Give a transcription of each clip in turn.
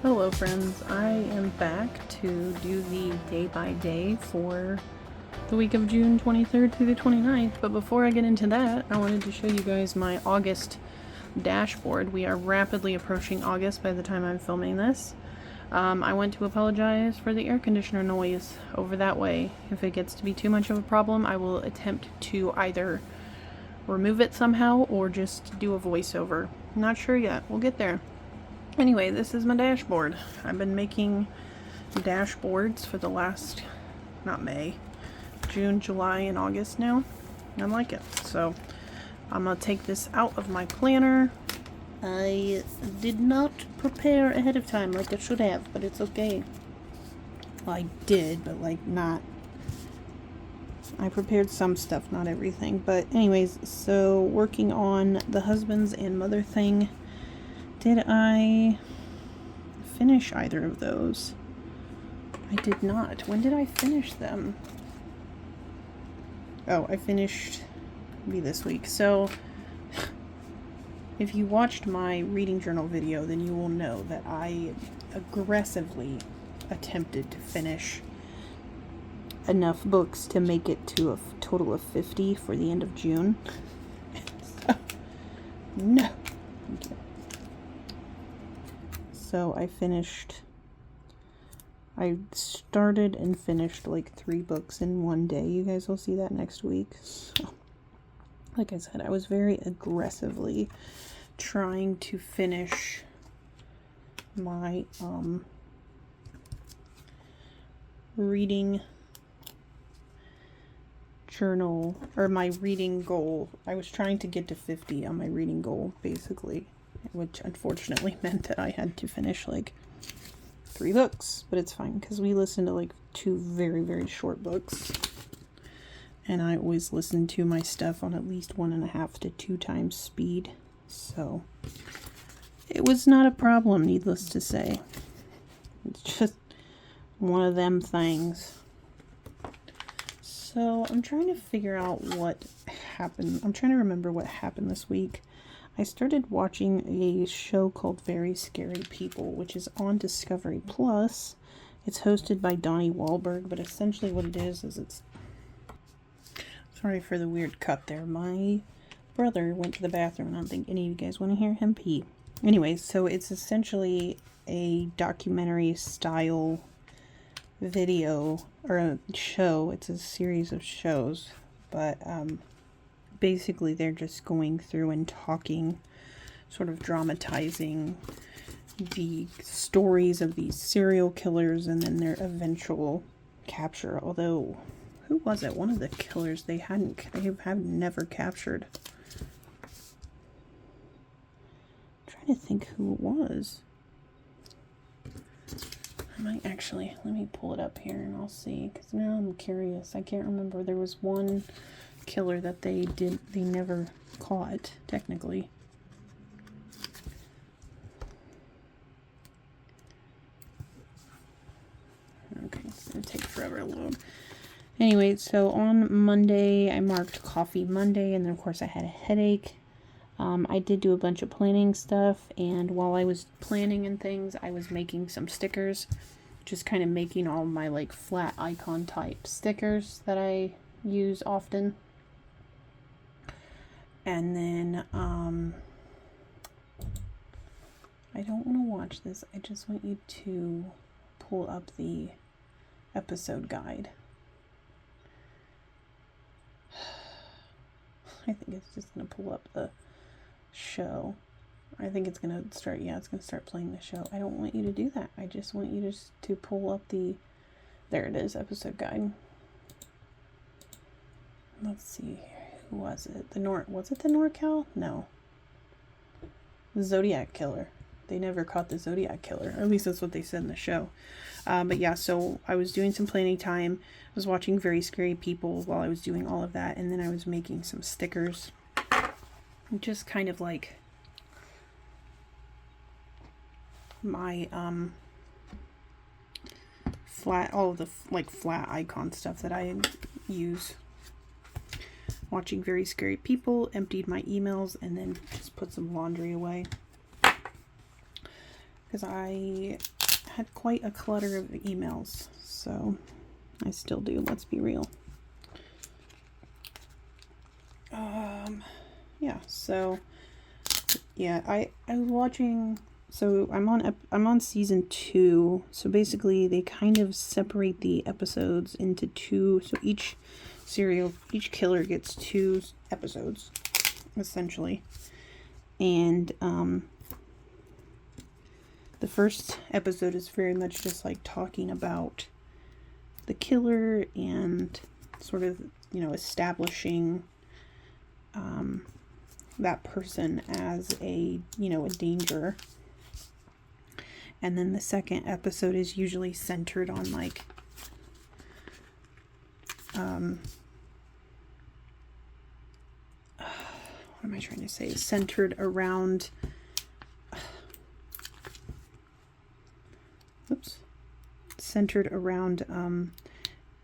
Hello friends, I am back to do the day by day for the week of June 23rd through the 29th, but before I get into that, I wanted to show you guys my August dashboard. We are rapidly approaching August by the time I'm filming this. I went to apologize for the air conditioner noise over that way. If it gets to be too much of a problem, I will attempt to either remove it somehow or just do a voiceover. Not sure yet. We'll get there. Anyway, this is my dashboard. I've been making dashboards for the last, June, July, and August now. I like it. So I'm going to take this out of my planner. I did not prepare ahead of time like I should have, but it's okay. Well, I did, but not. I prepared some stuff, not everything. But anyways, so working on the husbands and mother thing. Did I finish either of those? I did not. When did I finish them? Oh, I finished maybe this week. So, if you watched my reading journal video, then you will know that I aggressively attempted to finish enough books to make it to a total of 50 for the end of June. So, no. Thank you. So I started and finished 3 books in one day. You guys will see that next week. So, like I said, I was very aggressively trying to finish my reading journal, or my reading goal. I was trying to get to 50 on my reading goal, basically. Which unfortunately meant that I had to finish 3 books, but it's fine because we listened to 2 very, very short books, and I always listen to my stuff on at least 1.5 to 2 times speed, so it was not a problem, needless to say. It's just one of them things. So I'm trying to figure out what happened. I'm trying to remember what happened this week. I started watching a show called Very Scary People, which is on Discovery Plus. It's hosted by Donnie Wahlberg, but essentially what it is it's... Sorry for the weird cut there. My brother went to the bathroom, and I don't think any of you guys want to hear him pee. Anyways, so it's essentially a documentary style video, or a show. It's a series of shows, but basically they're just going through and talking, sort of dramatizing the stories of these serial killers and then their eventual capture. Although, who was it? One of the killers they have never captured. I'm trying to think who it was. I might actually, let me pull it up here and I'll see, because now I'm curious. I can't remember. There was one killer that they never caught, technically. Okay, it's gonna take forever to load. Anyway, so on Monday I marked Coffee Monday, and then of course I had a headache. I did do a bunch of planning stuff, and while I was planning and things, I was making some stickers, just kind of making all my flat icon type stickers that I use often. And then I don't want to watch this. I just want you to pull up the episode guide. I think it's just going to pull up the show. I think it's going to start, it's going to start playing the show. I don't want you to do that. I just want you to pull up the, there it is, episode guide. Let's see, who was it? Was it the NorCal? No. The Zodiac Killer. They never caught the Zodiac Killer, or at least that's what they said in the show. But yeah, so I was doing some planning time. I was watching Very Scary People while I was doing all of that, and then I was making some stickers. Just kind of like my flat, all of the like flat icon stuff that I use. Watching Very Scary People, emptied my emails, and then just put some laundry away. Because I had quite a clutter of emails, so I still do, let's be real. Yeah, so yeah, I was watching, so I'm on season 2. So basically they kind of separate the episodes into 2, so each killer gets 2 episodes essentially. And the first episode is very much just like talking about the killer and sort of, establishing that person as a danger. And then the second episode is usually centered on like what am I trying to say? Centered around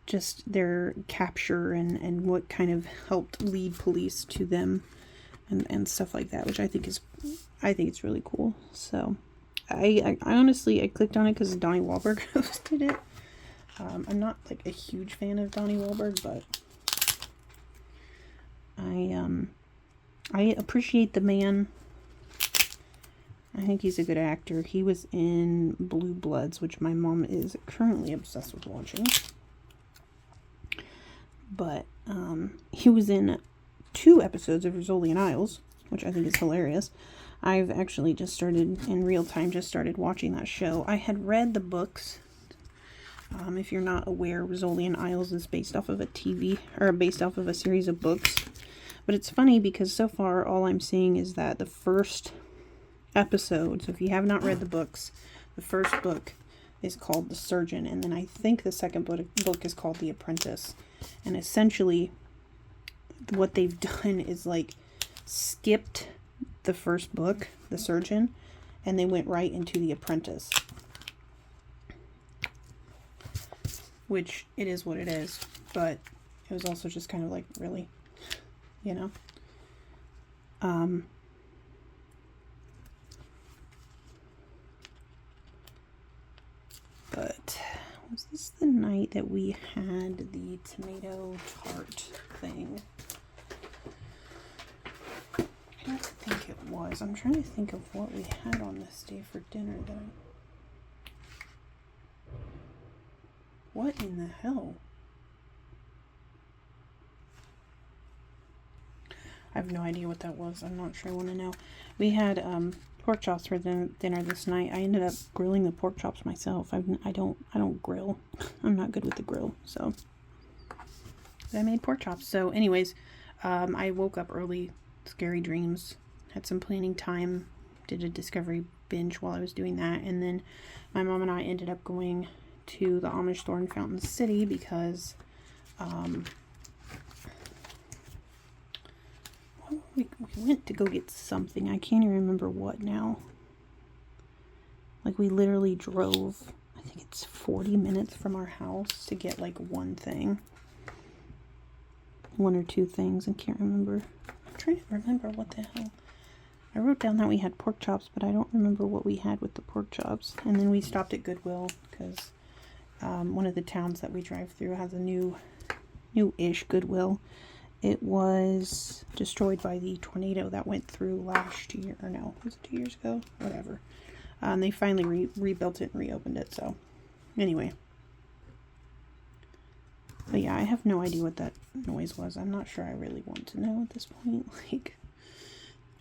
just their capture and what kind of helped lead police to them and stuff like that, which I think it's really cool. So I honestly, I clicked on it because Donnie Wahlberg hosted it. I'm not like a huge fan of Donnie Wahlberg, but I appreciate the man. I think he's a good actor. He was in Blue Bloods, which my mom is currently obsessed with watching. But he was in 2 episodes of Rizzoli and Isles, which I think is hilarious. I've actually just started, in real time, watching that show. I had read the books. If you're not aware, Rizzoli and Isles is based off of a series of books. But it's funny because so far all I'm seeing is that the first episode, so if you have not read the books, the first book is called The Surgeon, and then I think the second book is called The Apprentice. And essentially what they've done is like skipped the first book, The Surgeon, and they went right into The Apprentice. Which it is what it is, but it was also just kind of like, really, But was this the night that we had the tomato tart thing? I don't think it was. I'm trying to think of what we had on this day for dinner What in the hell? I have no idea what that was. I'm not sure I want to know. We had pork chops for dinner this night. I ended up grilling the pork chops myself. I don't grill. I'm not good with the grill, so I made pork chops. So anyways, I woke up early, scary dreams, had some planning time, did a Discovery binge while I was doing that, and then my mom and I ended up going to the Amish store in Fountain City because we went to go get something. I can't even remember what now. Like, we literally drove, I think it's 40 minutes from our house to get like one or two things. I can't remember. I'm trying to remember what the hell. I wrote down that we had pork chops, but I don't remember what we had with the pork chops. And then we stopped at Goodwill because one of the towns that we drive through has a new-ish Goodwill. It was destroyed by the tornado that went through last year. Or no, was it 2 years ago? Whatever. And they finally rebuilt it and reopened it. So anyway. But yeah, I have no idea what that noise was. I'm not sure I really want to know at this point. Like,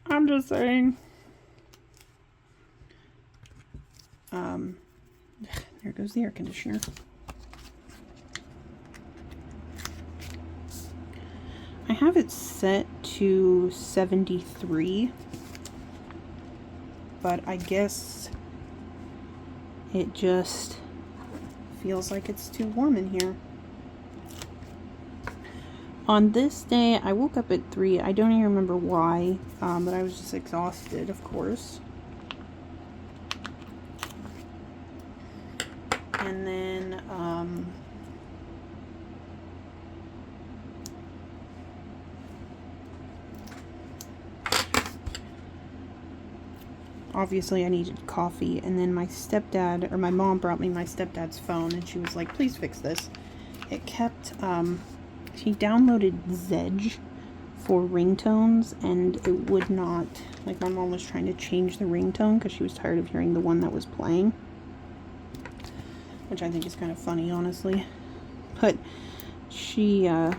I'm just saying. There goes the air conditioner. I have it set to 73, but I guess it just feels like it's too warm in here. On this day, I woke up at 3. I don't even remember why, but I was just exhausted, of course. And then, obviously I needed coffee, and then my stepdad, or my mom brought me my stepdad's phone, and she was like, please fix this. It kept, she downloaded Zedge for ringtones, and it would not, like my mom was trying to change the ringtone because she was tired of hearing the one that was playing. Which I think is kind of funny, honestly. But she, we're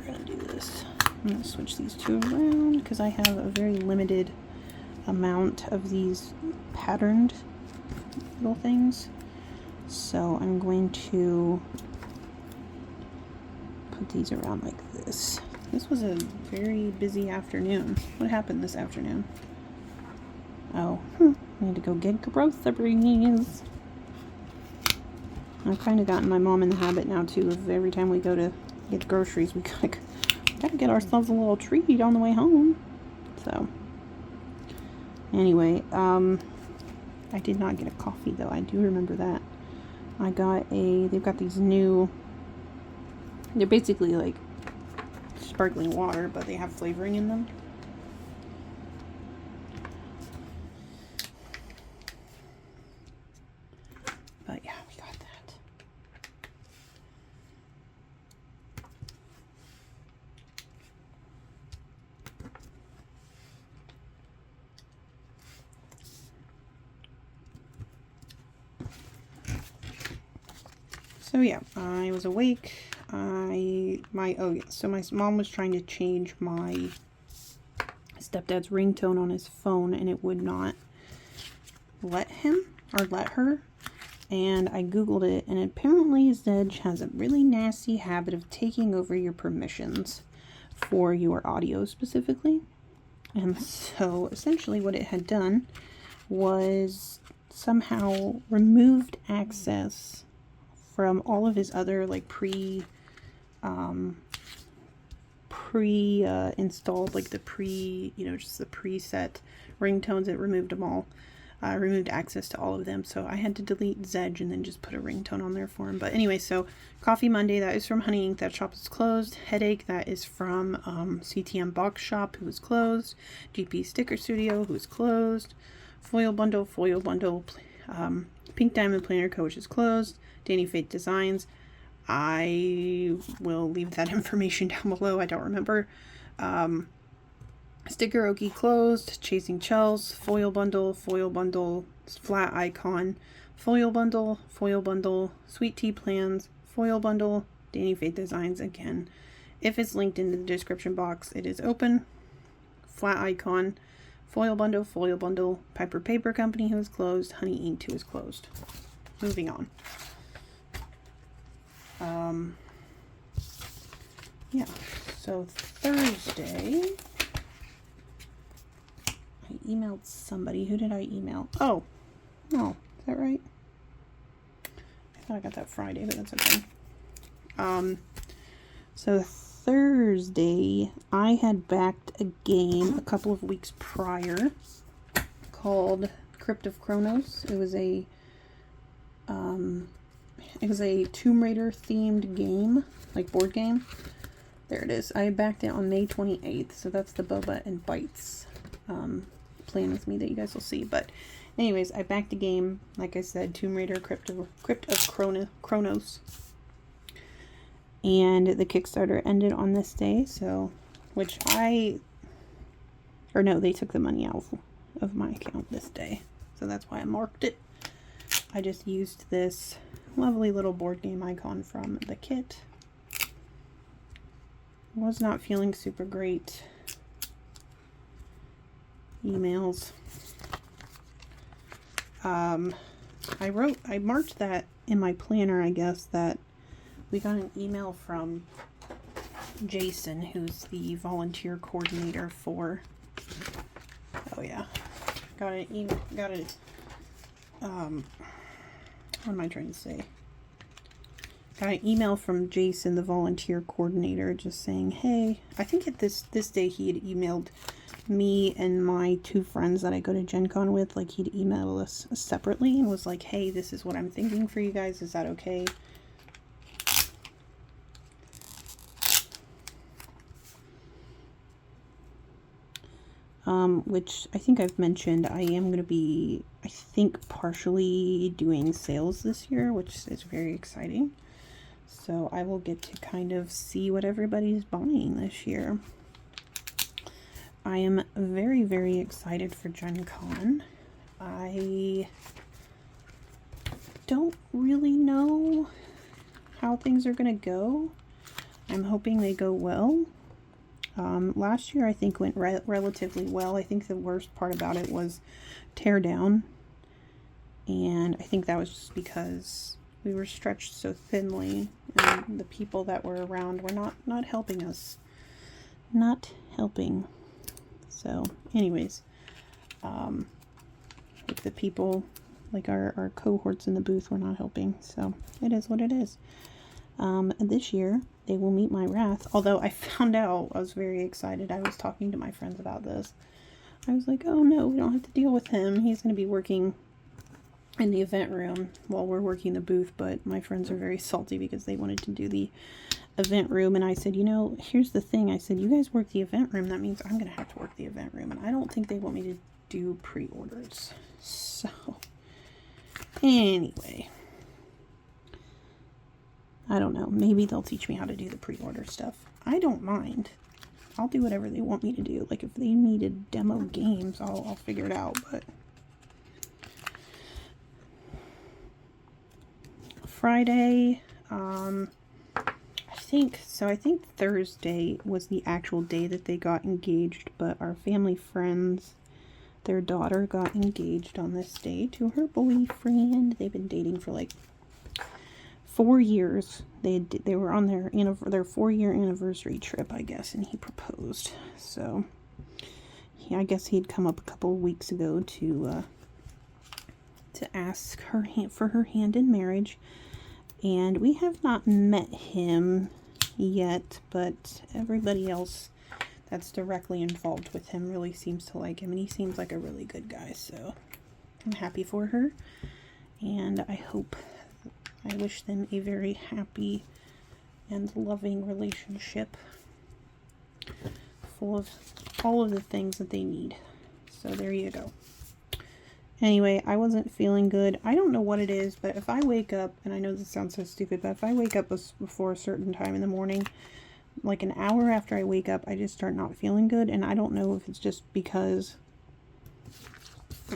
gonna do this. I'm gonna switch these two around because I have a very limited amount of these patterned little things. So I'm going to put these around like this. This was a very busy afternoon. What happened this afternoon? Oh, I need to go get groceries. I've kind of gotten my mom in the habit now, too, of every time we go to get groceries, we gotta get ourselves a little treat on the way home. So, anyway, I did not get a coffee, though. I do remember that. I got they've got these new, they're basically like sparkling water, but they have flavoring in them. But yeah, we got that. So yeah, I was awake. So my mom was trying to change my stepdad's ringtone on his phone, and it would not let him or let her. And I googled it, and apparently Zedge has a really nasty habit of taking over your permissions for your audio specifically. And so essentially what it had done was somehow removed access from all of his other like installed, like just the preset ringtones. It removed them all. Removed access to all of them, so I had to delete Zedge and then just put a ringtone on there for him. But anyway, so Coffee Monday, that is from Honey Ink, that shop is closed. Headache, that is from CTM Box Shop, who is closed. GP Sticker Studio, who is closed. Foil Bundle, Pink Diamond Planner Co., which is closed. Danny Fate Designs, I will leave that information down below, I don't remember. Sticker Okie closed. Chasing Chels, Foil Bundle, Flat Icon, Foil Bundle, Sweet Tea Plans, Foil Bundle, Danny Faith Designs again. If it's linked in the description box, it is open. Flat Icon, Foil Bundle, Piper Paper Company, who is closed. Honey Ink, who is closed. Moving on. Yeah, so Thursday, I emailed somebody. Who did I email? Oh, no, is that right? I thought I got that Friday, but that's okay. So Thursday, I had backed a game a couple of weeks prior called Crypt of Kronos. It was a Tomb Raider themed game, like board game. There it is. I backed it on May 28th, so that's the Boba and Bites plan with me that you guys will see. But anyways, I backed a game, like I said, Tomb Raider Crypt of Kronos. And the Kickstarter ended on this day, so, which I Or no, they took the money out of my account this day. So that's why I marked it. I just used this lovely little board game icon from the kit. Was not feeling super great. Emails. I marked that in my planner, I guess, that we got an email from Jason, who's the volunteer coordinator for, oh yeah, got an email, what am I trying to say? Got an email from Jason, the volunteer coordinator, just saying, hey, I think at this day he had emailed me and my 2 friends that I go to Gen Con with, like he'd emailed us separately and was like, hey, this is what I'm thinking for you guys, is that okay? Which I think I've mentioned, I am going to be, I think, partially doing sales this year, which is very exciting. So I will get to kind of see what everybody's buying this year. I am very, very excited for Gen Con. I don't really know how things are going to go. I'm hoping they go well. Last year I think went relatively well. I think the worst part about it was teardown. And I think that was just because we were stretched so thinly and the people that were around were not helping us. Not helping. So anyways, like the people, like our cohorts in the booth were not helping. So it is what it is. This year they will meet my wrath. Although I found out, I was very excited. I was talking to my friends about this. I was like, oh no, we don't have to deal with him. He's going to be working in the event room while we're working the booth. But my friends are very salty because they wanted to do the event room. And I said, you know, here's the thing. I said, you guys work the event room. That means I'm going to have to work the event room. And I don't think they want me to do pre-orders. So anyway, I don't know. Maybe they'll teach me how to do the pre-order stuff. I don't mind. I'll do whatever they want me to do. Like if they needed demo games, I'll figure it out. But Friday, I think Thursday was the actual day that they got engaged. But our family friends, their daughter got engaged on this day to her boyfriend. They've been dating for like 4 years. They were on their 4-year anniversary trip, I guess, and he proposed. So I guess he'd come up a couple of weeks ago to ask her for her hand in marriage, and we have not met him yet, but everybody else that's directly involved with him really seems to like him, and he seems like a really good guy. So I'm happy for her, and I wish them a very happy and loving relationship full of all of the things that they need. So there you go. Anyway, I wasn't feeling good. I don't know what it is, but if I wake up, and I know this sounds so stupid, but if I wake up before a certain time in the morning, like an hour after I wake up, I just start not feeling good. And I don't know if it's just because,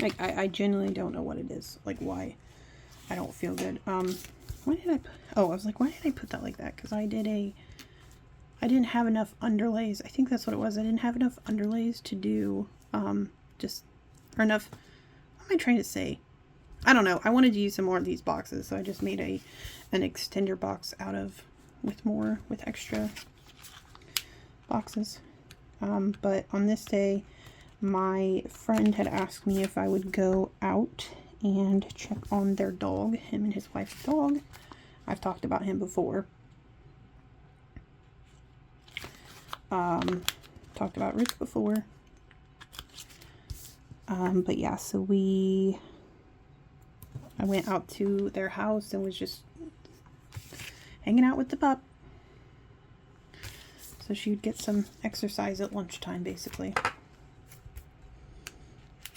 like, I genuinely don't know what it is. Like, why I don't feel good. Why did I was like, why did I put that like that? Because I didn't have enough underlays. I think that's what it was. I didn't have enough underlays to do, what am I trying to say? I don't know. I wanted to use some more of these boxes, so I just made an extender box with extra boxes. But on this day, my friend had asked me if I would go out and check on their dog, him and his wife's dog. I've talked about him before. Talked about Rich before. But yeah, so I went out to their house and was just hanging out with the pup. So she would get some exercise at lunchtime, basically.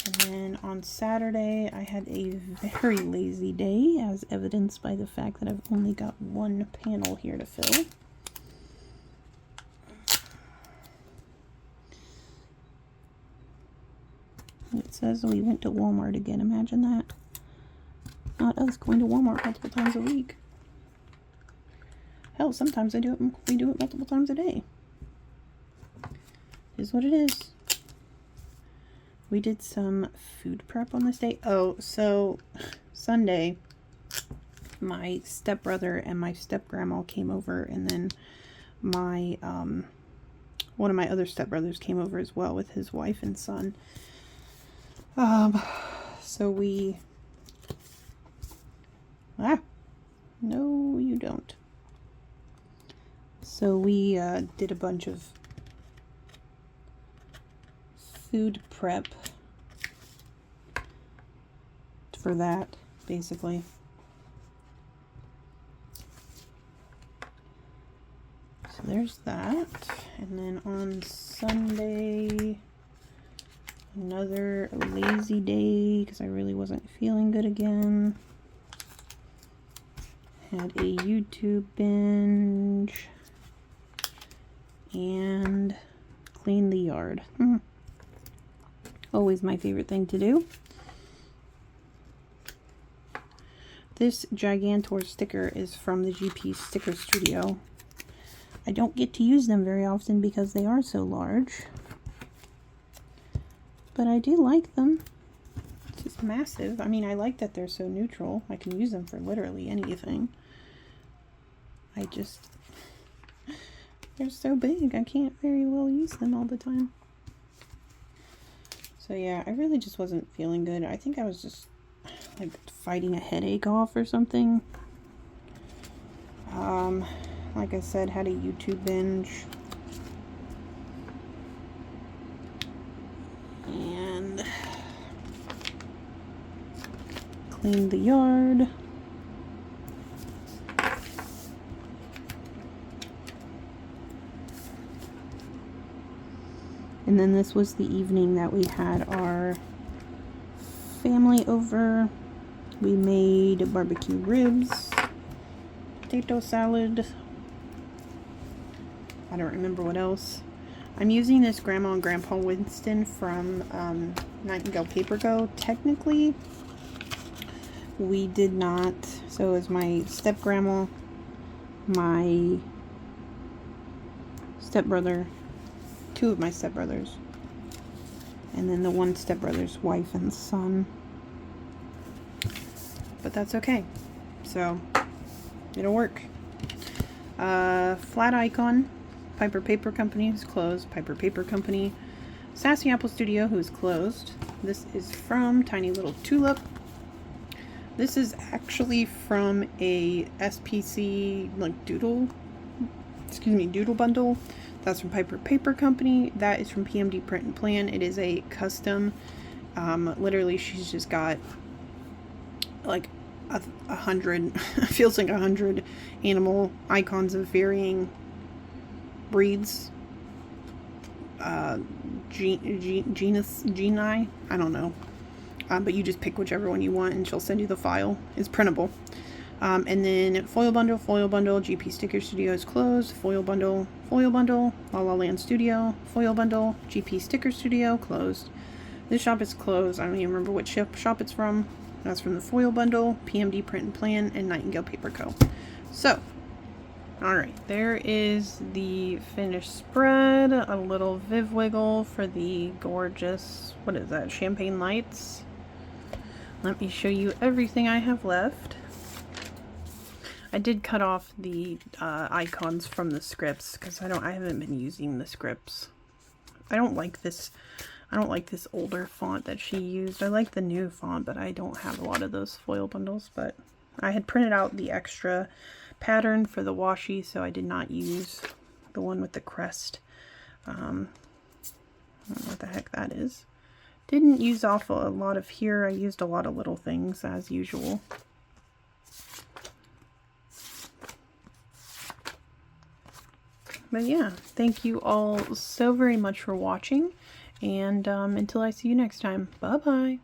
And then on Saturday, I had a very lazy day, as evidenced by the fact that I've only got one panel here to fill. says we went to Walmart again. Imagine that. Not us going to Walmart multiple times a week. Hell, sometimes we do it multiple times a day. Is what it is. We did some food prep on this day. Oh, so Sunday, my stepbrother and my stepgrandma came over, and then my one of my other stepbrothers came over as well with his wife and son. So we no, you don't. So we did a bunch of food prep for that, basically. So there's that. And then on Sunday, another lazy day because I really wasn't feeling good again. Had a YouTube binge and cleaned the yard. Always my favorite thing to do. This Gigantor sticker is from the GP Sticker Studio. I don't get to use them very often because they are so large. But I do like them. It's just massive. I mean, I like that they're so neutral. I can use them for literally anything. They're so big. I can't very well use them all the time. So yeah, I really just wasn't feeling good. I think I was just like fighting a headache off or something. Like I said, had a YouTube binge. And cleaned the yard. And then this was the evening that we had our family over. We made barbecue ribs, potato salad. I don't remember what else. I'm using this Grandma and Grandpa Winston from Nightingale Paper Co. Technically, we did not. So it was my step-grandma, my stepbrother, two of my stepbrothers, and then the one stepbrother's wife and son. But that's okay. So it'll work. Flat Icon, Piper Paper Company is closed. Piper Paper Company, Sassy Apple Studio, who is closed. This is from Tiny Little Tulip. This is actually from a SPC like doodle bundle. That's from Piper Paper Company. That is from PMD Print and Plan. It is a custom. Literally, she's just got like 100, feels like 100 animal icons of varying breeds. Genii, I don't know. But you just pick whichever one you want and she'll send you the file. It's printable. And then foil bundle, GP Sticker Studio is closed. Foil bundle, La La Land Studio, foil bundle, GP Sticker Studio, closed. This shop is closed. I don't even remember what shop it's from. That's from the foil bundle, PMD Print and Plan, and Nightingale Paper Co. So, alright, there is the finished spread. A little Viv Wiggle for the gorgeous, what is that, Champagne Lights. Let me show you everything I have left. I did cut off the icons from the scripts because I haven't been using the scripts. I don't like this older font that she used. I like the new font, but I don't have a lot of those foil bundles. But I had printed out the extra pattern for the washi, so I did not use the one with the crest. I don't know what the heck that is. Didn't use off a lot of here. I used a lot of little things as usual. But yeah, thank you all so very much for watching, and until I see you next time, bye-bye.